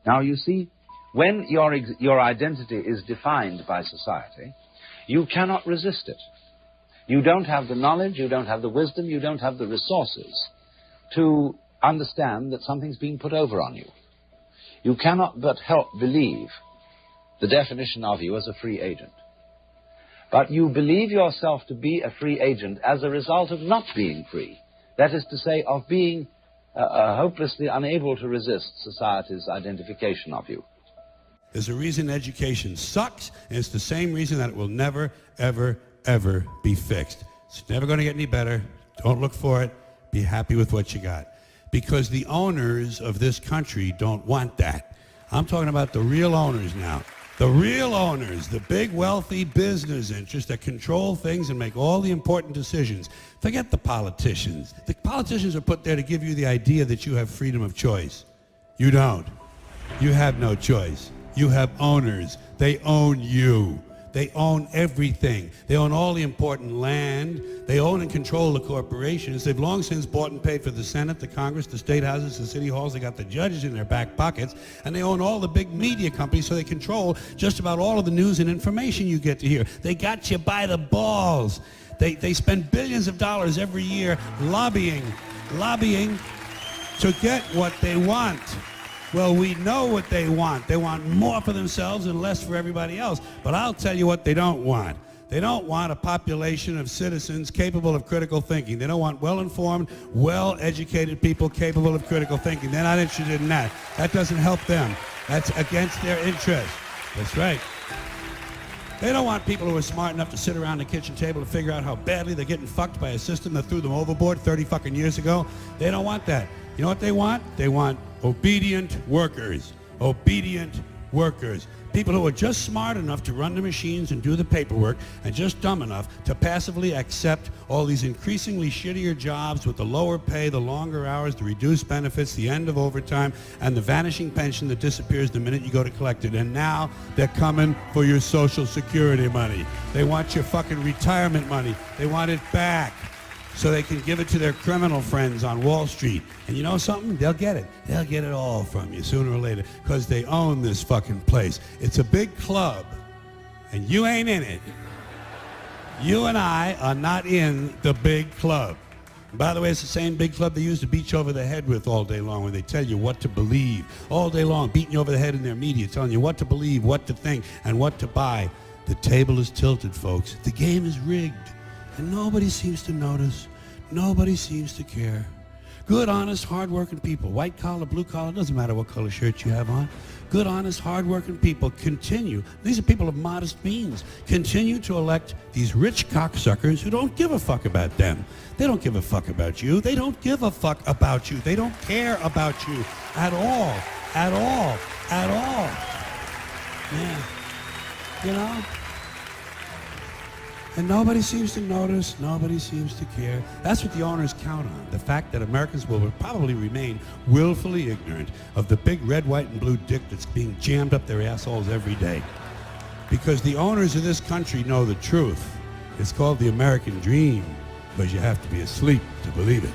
Now, you see, when your identity is defined by society, you cannot resist it. You don't have the knowledge, you don't have the wisdom, you don't have the resources to understand that something's being put over on you. You cannot but help believe the definition of you as a free agent. But you believe yourself to be a free agent as a result of not being free. That is to say, of being hopelessly unable to resist society's identification of you. There's a reason education sucks, and it's the same reason that it will never, ever, ever be fixed. It's never going to get any better. Don't look for it. Be happy with what you got. Because the owners of this country don't want that. I'm talking about the real owners now. The real owners, the big wealthy business interests that control things and make all the important decisions. Forget the politicians. The politicians are put there to give you the idea that you have freedom of choice. You don't. You have no choice. You have owners. They own you. They own everything. They own all the important land. They own and control the corporations. They've long since bought and paid for the Senate, the Congress, the state houses, the city halls. They got the judges in their back pockets. And they own all the big media companies, so they control just about all of the news and information you get to hear. They got you by the balls. They spend billions of dollars every year lobbying to get what they want. Well, we know what they want. They want more for themselves and less for everybody else. But I'll tell you what they don't want. They don't want a population of citizens capable of critical thinking. They don't want well-informed, well-educated people capable of critical thinking. They're not interested in that. That doesn't help them. That's against their interest. That's right. They don't want people who are smart enough to sit around the kitchen table to figure out how badly they're getting fucked by a system that threw them overboard 30 fucking years ago. They don't want that. You know what they want? They want obedient workers. Obedient workers. People who are just smart enough to run the machines and do the paperwork and just dumb enough to passively accept all these increasingly shittier jobs with the lower pay, the longer hours, the reduced benefits, the end of overtime, and the vanishing pension that disappears the minute you go to collect it. And now they're coming for your Social Security money. They want your fucking retirement money. They want it back, so they can give it to their criminal friends on Wall Street. And you know something? They'll get it. They'll get it all from you sooner or later, because they own this fucking place. It's a big club, and you ain't in it. You and I are not in the big club. And by the way, it's the same big club they used to beat you over the head with all day long, when they tell you what to believe. All day long, beating you over the head in their media, telling you what to believe, what to think, and what to buy. The table is tilted, folks. The game is rigged. And nobody seems to notice. Nobody seems to care. Good, honest, hard-working people, white collar, blue collar, doesn't matter what color shirt you have on. Good, honest, hard-working people continue. These are people of modest means. Continue to elect these rich cocksuckers who don't give a fuck about them. They don't give a fuck about you. They don't give a fuck about you. They don't care about you at all. At all. At all. Yeah. You know? And nobody seems to notice, nobody seems to care. That's what the owners count on, the fact that Americans will probably remain willfully ignorant of the big red, white, and blue dick that's being jammed up their assholes every day. Because the owners of this country know the truth. It's called the American dream, but you have to be asleep to believe it.